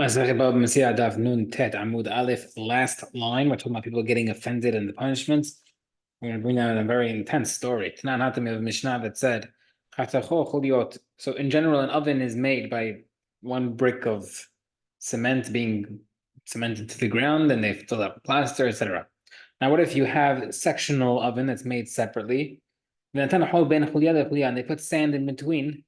Mesiah Daf Nun Tet Amud Aleph, last line. We're talking about people getting offended and the punishments. We're going to bring down a very intense story. It's not we have a Mishnah that said, so in general, an oven is made by one brick of cement being cemented to the ground, and they fill up plaster, etc. Now, what if you have sectional oven that's made separately? And they put sand in between,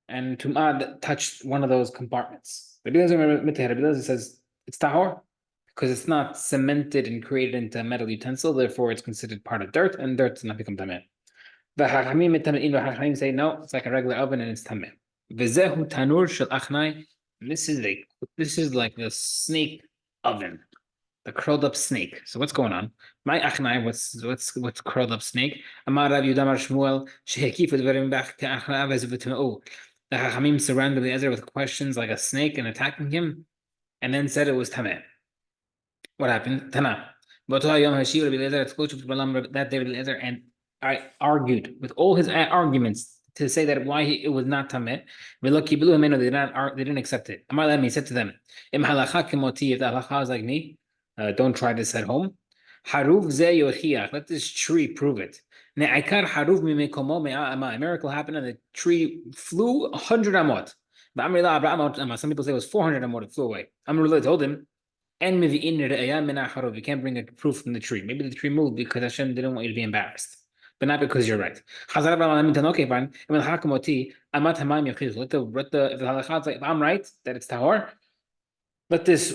and Tum'ah touched one of those compartments. Rabbi Elazar says it's tahor because it's not cemented and created into a metal utensil, therefore it's considered part of dirt, and dirt does not become tameh. The Chachamim say no, it's like a regular oven and it's tameh. V'zehu tanur shel achnai. This is like the snake oven, the curled up snake. So what's going on? My achnai, what's curled up snake? Amar Rav Yudamar Shmuel shehekifu dvarim bach ke'achnai v'zevutmeu. The Chachamim surrounded Eliezer with questions like a snake and attacking him, and then said it was tameh. What happened? Tana. That day Eliezer and I argued with all his arguments to say that why it was not tameh. They didn't accept it. He said to them, if the halacha is like me, don't try this at home. Let this tree prove it. A miracle happened and the tree flew 100 amot. Some people say it was 400 amot, it flew away. Amrullah told him, you can't bring a proof from the tree. Maybe the tree moved because Hashem didn't want you to be embarrassed, but not because you're right. If the halacha is like, if I'm right that it's tahor, let this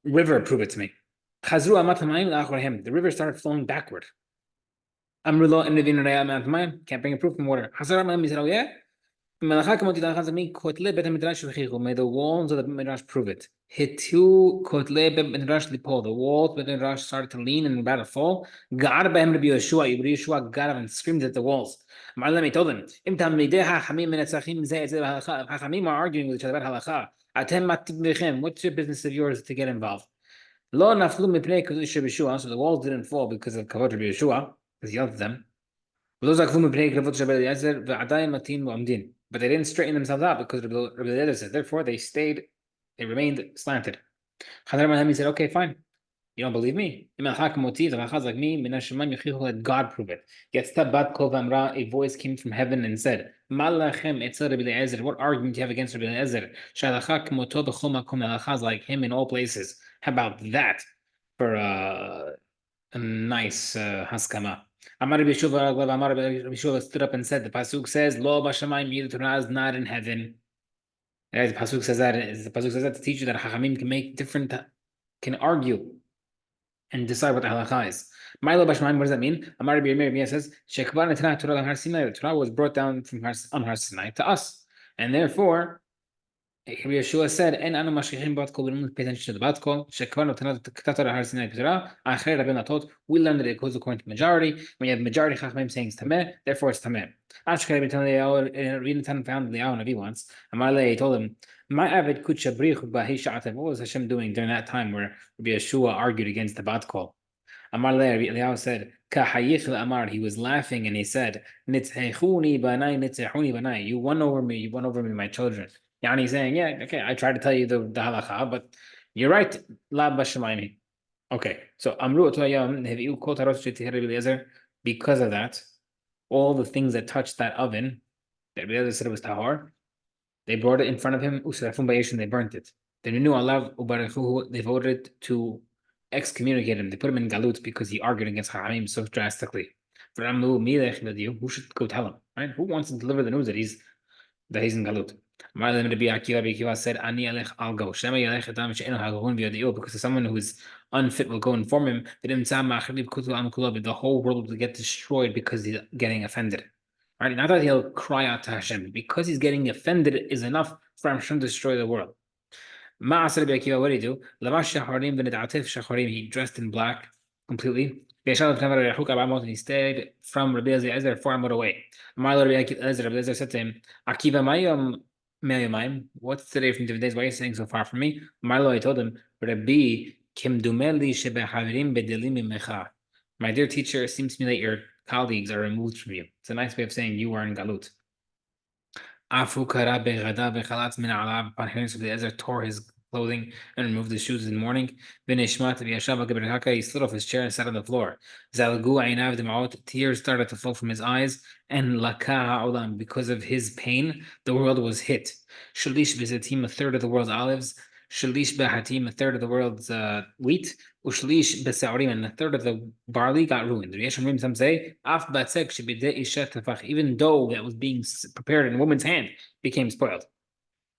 river prove it to me. The river started flowing backward. Can't bring a proof from water. He said, oh yeah? May the walls of the Midrash prove it. Hitu kotle Midrash lipol. The walls of the Midrash started to lean and about to fall. God behem Rabbi Yeshua got up and screamed at the walls. He told them, Hachamim are arguing with each other about halacha. What's your business of yours to get involved? So the walls didn't fall because of kavod Rabbi Yeshua, because he yelled at them. But they didn't straighten themselves out because Rabbi Eliezer said. Therefore, they remained slanted. He said, okay, fine. You don't believe me? The halacha like me, let God prove it. A voice came from heaven and said, what argument do you have against Rabbi Eliezer? Halacha is like him in all places. How about that for a nice haskama? Amar Rabbi Yeshua stood up and said, the pasuk says, "Lo b'shamayim," the Torah is not in heaven. And the pasuk says that. The pasuk says that to teach you that Chachamim can argue and decide what the halacha is. Milo b'shamayim, what does that mean? Amar Rabbi Yirmiyah says, "Shekvar netanah Torah on Har Sinai." The Torah was brought down from on Har Sinai to us, and therefore, Rabbi Yeshua said, "En anu mashkichim bat kol, we don't pay attention to the bat kol. Shekvar netanah Torah Har Sinai Torah. Acher Rabbeinu taught. We learned that it goes according to majority. When you have majority Chachamim saying it's tameh, therefore it's tameh. Ashkei Rabbi Natan found Eliyahu Navi once. Amalei told him, "My avid kucha brichu b'hi sha'atem." What was Hashem doing during that time where Rabbi Yeshua argued against the bat kol? Amalei Eliyahu said, "Kahayich Amar." He was laughing and he said, "Nitzechuni banai, nitzechuni banai." You won over me, my children. Yani saying, yeah, okay, I tried to tell you the halacha, but you're right. La b'shamayim. Okay, so Amru Otoyam Heviu Kol Taros Rabbi Eliezer. Because of that, all the things that touched that oven that Rabbi Eliezer said it was tahor, they brought it in front of him. Usrafum Bayeshin, they burnt it. They knew Allah Ubarachuhu. They voted to excommunicate him. They put him in galut because he argued against Chachamim so drastically. Who should go tell him? Right? Who wants to deliver the news that he's in galut? Rabbi Akiva said, "Ani alech, I'll go." Because someone who is unfit will go inform him. The whole world will get destroyed because he's getting offended. Right? Not that he'll cry out to Hashem. Because he's getting offended is enough for Hashem to destroy the world. What did he do? He dressed in black completely. And he stayed from Rabbi Eliezer 4 amot away. Rabbi Eliezer said to him, Akiva, what's today from different days? Why are you staying so far from me? I told him, Rabbi, my dear teacher, it seems to me that your colleagues are removed from you. It's a nice way of saying you are in galut. Upon hearing Rabbi Eliezer tore his clothing and removed his shoes in the morning. He slid off his chair and sat on the floor. Tears started to flow from his eyes, and because of his pain, the world was hit. Shalish bizatim, a third of the world's olives. Shalish behatim, a third of the world's wheat. Ushlish besaurim, and a third of the barley got ruined. Some say, even though that was being prepared in a woman's hand, became spoiled.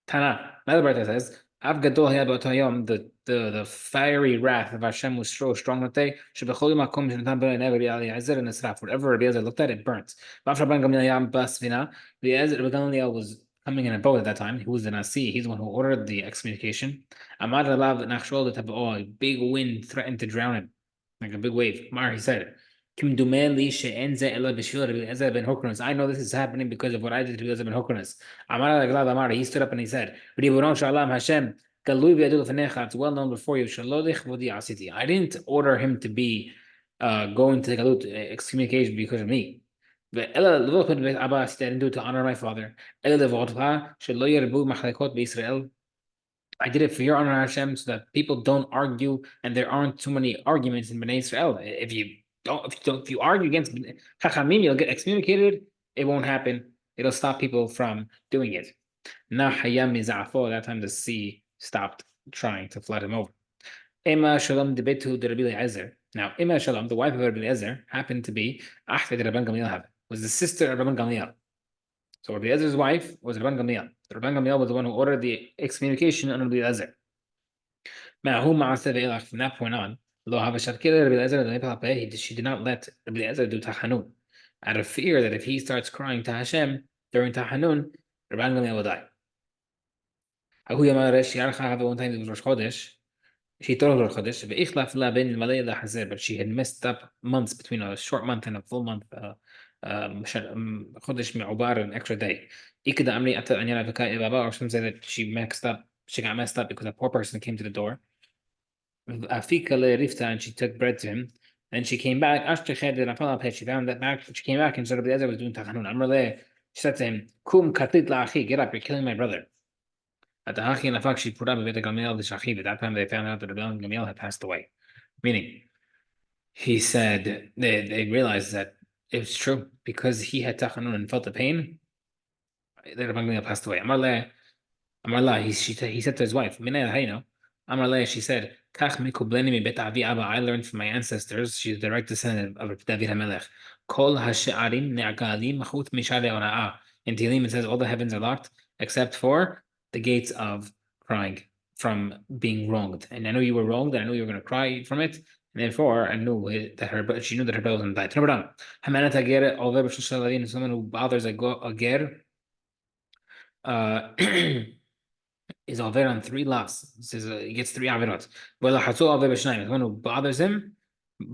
Tana, another Brita says, Av Gadol Hayabotayom, the fiery wrath of Hashem was so strong that they should be holy makom shenatan ben Rabbi Eliezer and Esraf. Whatever Rabbi Eliezer looked at, it burnt. Rabbi Gamliel Basvina, Rabbi Gamliel was coming in a boat at that time. He was the Nasi. He's the one who ordered the excommunication. Amad Alav Nachshol, the type of a big wind threatened to drown him, like a big wave. Mar, he said. I know this is happening because of what I did to Eliezer ben Hokronas. He stood up and he said, Hashem, it's well known before you. I didn't order him to be going to the Galut, excommunication because of me. I didn't do it to honor my father. I did it for your honor, Hashem, so that people don't argue and there aren't too many arguments in Bnei Israel. If you argue against Chachamim, you'll get excommunicated. It won't happen. It'll stop people from doing it. That time the sea stopped trying to flood him over. Emma Shalom debetu de Rabbi Eliezer. Now, Emma Shalom, the wife of Rabbi Eliezer, happened to be Rabban Gamliel, was the sister of Rabban Gamliel. So Rabbi Eliezer's wife was Rabban Gamliel. Rabban Gamliel was the one who ordered the excommunication on Rabbi Eliezer. From that point on, she did not let Rabbi Eliezer do Tachanun, out of fear that if he starts crying to Hashem during Tachanun, Rabban Gamliel will die. One time it was Rosh Chodesh. She told Rosh Chodesh, but she had messed up months between a short month and a full month. Chodesh me'ubar, an extra day. Or some say that she got messed up because a poor person came to the door. And she took bread to him. And she came back. She found that back. She came back and said, Rabbi was doing Tachanun. She said to him, Kum katit la'achi, get up, you're killing my brother. At the Hachi and Afak, she put up Beit Gamliel the Shachiv. At that time, they found out that Rabbi Gamliel had passed away. Meaning, he said, they realized that it's true because he had Tachanun and felt the pain. That Rabbi Gamliel passed away. Amarla, he said to his wife, Minay, how you know? Amarla, she said, Kach mikubleni mi bet avi abba. I learned from my ancestors. She's the direct descendant of David HaMelech. Kol ha'she'arim ne'agalim machut mishale ona'ah. In Tehillim, it says all the heavens are locked except for the gates of crying from being wronged. And I know you were wronged, and I knew you were going to cry from it. And therefore, I knew that she knew that her belly was going to die. Someone who bothers a ger is over on 3 loss. It says he gets 3 avirot. The one who bothers him,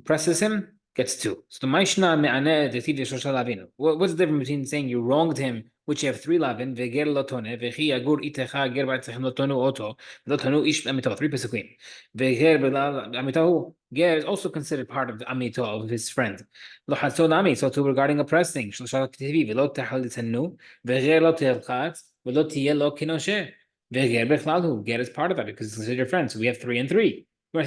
presses him, gets 2. So the Maishna me'aneh detiv yeshosha lavinu. What's the difference between saying you wronged him, which you have 3 lavin, veger lotone, vechi agur itecha ger ba'atzechem lotonu oto, lotonu ish amito, 3 pesukim. Veger amitahu, ger is also considered part of the amito of his friend. Lo hatzo nami, so too regarding oppressing, shlosha ktivi, velo tehal litanu, veger lo tehilchatz, velo tiye lo kinoshe. Veger bechlalu, ger is part of that because it's considered your friend. So we have 3 and 3. Okay,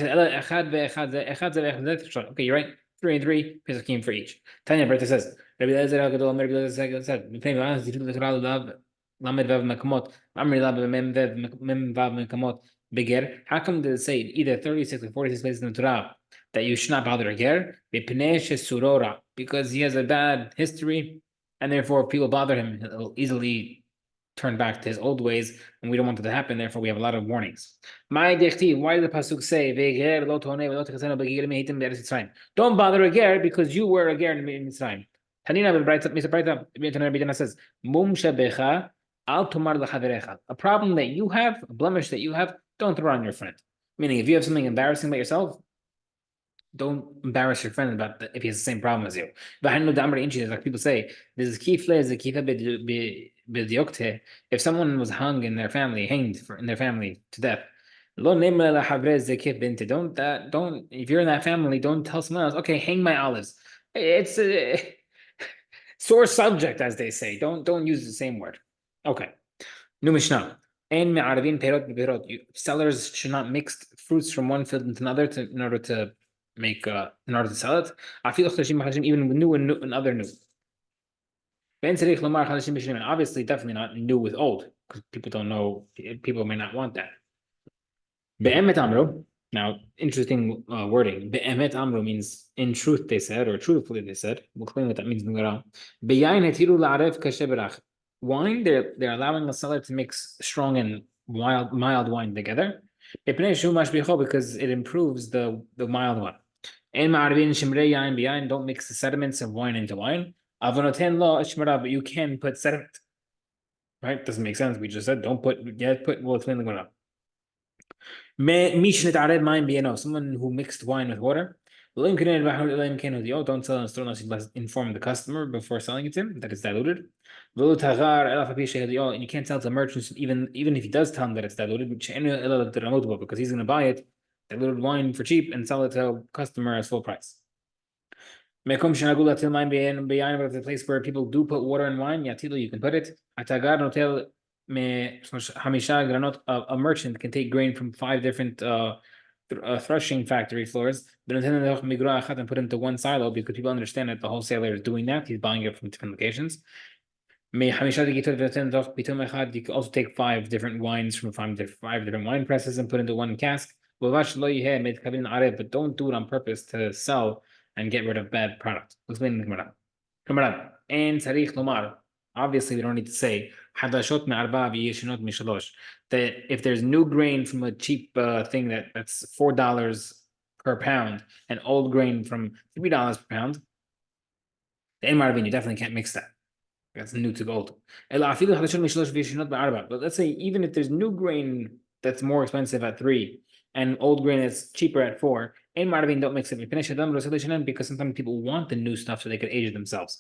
you're right. 3 and 3 pesukim for each. Tanya Berta says, Rabbi Eliezer HaGadol, Rabbi Eliezer said, how come they say either 36 or 46 places in the Torah that you should not bother a ger? Because he has a bad history, and therefore people bother him. He'll easily turn back to his old ways, and we don't want that to happen. Therefore, we have a lot of warnings. Why did the pasuk say, don't bother a ger because you were a ger in Mitzrayim? Tanina says, a problem that you have, a blemish that you have, don't throw on your friend. Meaning, if you have something embarrassing about yourself, don't embarrass your friend about if he has the same problem as you. Like people say, this is if someone was hung in their family, hanged in their family to death, don't if you're in that family, don't tell someone else, okay, hang my olives. It's a sore subject, as they say. Don't use the same word. Okay. New Mishnah. And me'arvin perot b'perot. Sellers should not mix fruits from one field into another in order to make in order to sell it. Afilu chadashim b'chadashim, even new and other new. Ben tzarich lomar chadashim b'shnim. Obviously, definitely not new with old, because people don't know. People may not want that. Be'emet amru. Now, interesting wording. Be'emet amru means in truth they said, or truthfully they said. We'll explain what that means in the Gemara. Be'yayin hetiru la'arev kashe berach. Wine, they're allowing the seller to mix strong and mild wine together. Because it improves the mild one. Don't mix the sediments of wine into wine. But you can put sediment. Right? Doesn't make sense. We just said don't put, we'll explain the Gemara. Someone who mixed wine with water. Don't sell in a store unless you inform the customer before selling it to him that it's diluted. And you can't sell to merchants even if he does tell him that it's diluted, because he's going to buy it, diluted wine for cheap, and sell it to a customer at full price. But the place where people do put water in wine, you can put it. A merchant can take grain from 5 different threshing factory floors, and put into one silo, because people understand that the wholesaler is doing that. He's buying it from different locations. You can also take 5 different wines from 5 different wine presses and put into one cask. But don't do it on purpose to sell and get rid of bad product. Explain the Gemara. And tzarich lomar. Obviously, we don't need to say hadashot me'arba v'yeshinot mishalosh. That if there's new grain from a cheap thing that's $4 per pound, and old grain from $3 per pound, the you definitely can't mix that. That's new to old. But let's say even if there's new grain that's more expensive at 3 and old grain that's cheaper at 4, don't mix it. Because sometimes people want the new stuff so they could age it themselves.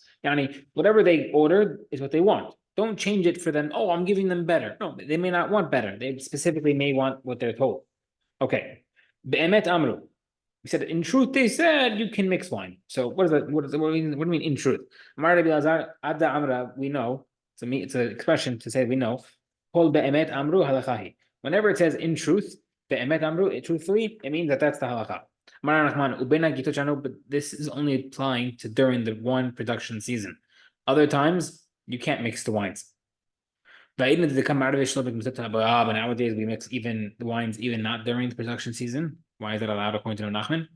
Whatever they ordered is what they want. Don't change it for them. Oh, I'm giving them better. No, they may not want better. They specifically may want what they're told. Okay. Be'emet amru. We said, in truth, they said you can mix wine. So what do you mean in truth? We know. It's an expression to say we know. Whenever it says in truth, truthfully, it means that's the halakha. But this is only applying to during the wine production season. Other times, you can't mix the wines. But nowadays we mix even the wines even not during the production season. Why is that allowed according to Nachman?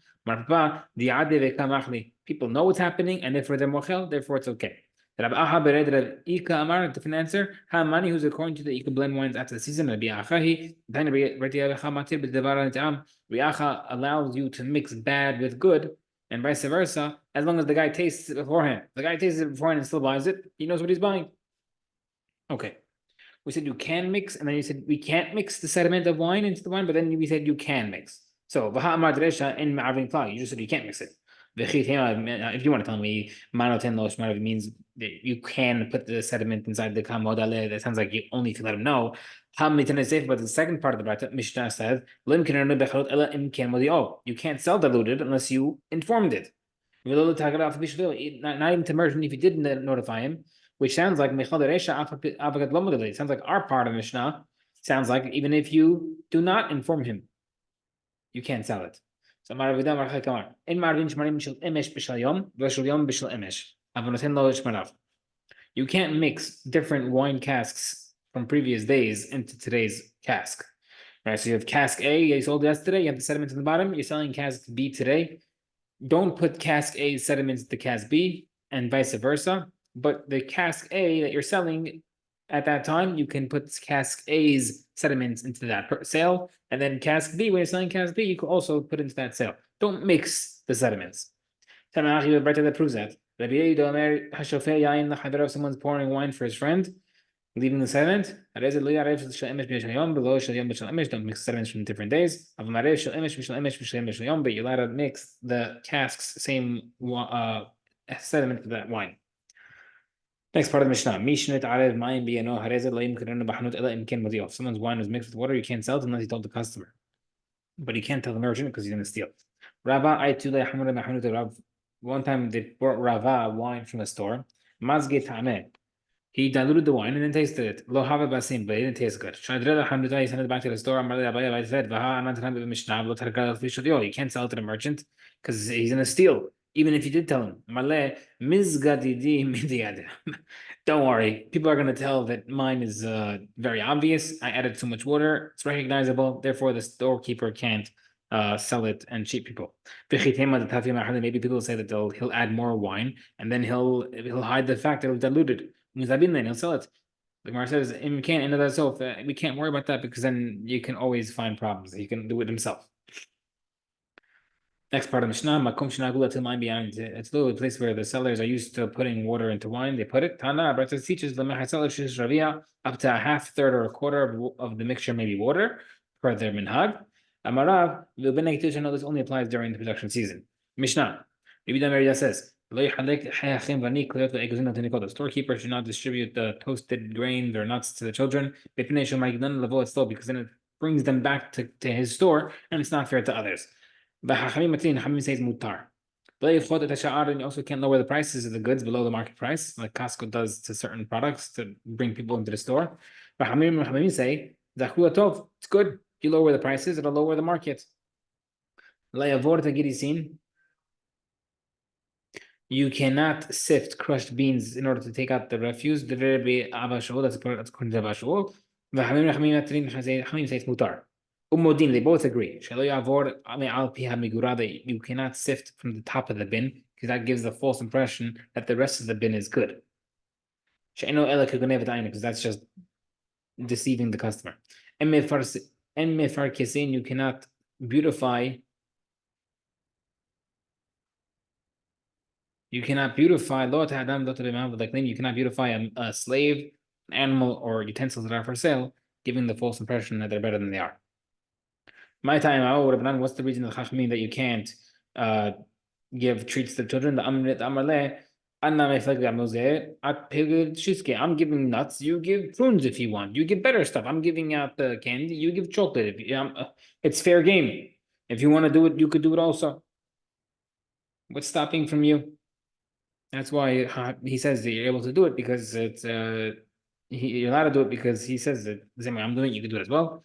People know what's happening, and therefore they're mochel, therefore it's okay. Different answer. Hamani, who's according to the you can blend wines after the season. Riacha allows you to mix bad with good, and vice versa, as long as the guy tastes it beforehand. The guy tastes it beforehand and still buys it, he knows what he's buying. Okay. We said you can mix, and then you said we can't mix the sediment of wine into the wine, but then we said you can mix. So, you just said you can't mix it. If you want to tell me, it means that you can put the sediment inside the kamodale, that sounds like you only to let him know. But the second part of the Brata, Mishnah says, you can't sell diluted unless you informed it. Not even to merchant if you didn't notify him, which sounds like it sounds like our part of Mishnah sounds like even if you do not inform him, you can't sell it. So you can't mix different wine casks from previous days into today's cask. Right? So you have cask A, you sold yesterday, you have the sediments in the bottom, you're selling cask B today. Don't put cask A sediments to cask B and vice versa. But the cask A that you're selling at that time, you can put cask A's sediments into that sale, and then cask B, when you're selling cask B, you can also put into that sale. Don't mix the sediments. That proves that. If someone's pouring wine for his friend, leaving the sediment, don't mix sediments from different days. But you're allowed to mix the casks, same sediment to that wine. Next part of the Mishnah. If someone's wine was mixed with water, you can't sell it unless you told the customer. But you can't tell the merchant because he's going to steal. One time they brought Rava wine from a store. He diluted the wine and then tasted it. Lo hava basim, but it didn't taste good. Shadrilla Hamdutai sent it back to the store. I said, you can't sell it to the merchant because he's gonna steal. Even if you did tell him, don't worry. People are gonna tell that mine is very obvious. I added too much water. It's recognizable. Therefore, the storekeeper can't sell it and cheat people. Maybe people say that he'll add more wine and then he'll hide the fact that it was diluted. He'll sell it. The Gemara says, we can't end that self. We can't worry about that because then you can always find problems. He can do it himself. Next part of Mishnah, Makom Shinagula till mine beyond. It's literally a place where the sellers are used to putting water into wine. They put it. Tana, but it teaches the Ravia up to a half, third, or a quarter of the mixture, maybe water, per their minhag. Amarav, the Benediction, this only applies during the production season. Mishnah, Rabbi Merida says, the storekeeper should not distribute the toasted grains or nuts to the children because then it brings them back to his store and it's not fair to others. Hamim says mutar. And you also can't lower the prices of the goods below the market price, like Costco does to certain products to bring people into the store. But Hamim say, it's good. You lower the prices, it'll lower the market. You cannot sift crushed beans in order to take out the refuse. That's according to Abashul. Hamim says mutar. Umodim, they both agree. You cannot sift from the top of the bin because that gives the false impression that the rest of the bin is good. Because that's just deceiving the customer. You cannot beautify. You cannot beautify. You cannot beautify a slave, an animal, or utensils that are for sale, giving the false impression that they're better than they are. My time, what's the reason of Chachmin that you can't give treats to the children? The Amarle, I'm giving nuts, you give prunes if you want. You give better stuff. I'm giving out the candy, you give chocolate. It's fair game. If you want to do it, you could do it also. What's stopping from you? That's why he says that you're able to do it because it's you're allowed to do it because he says that the same way I'm doing it, you can do it as well.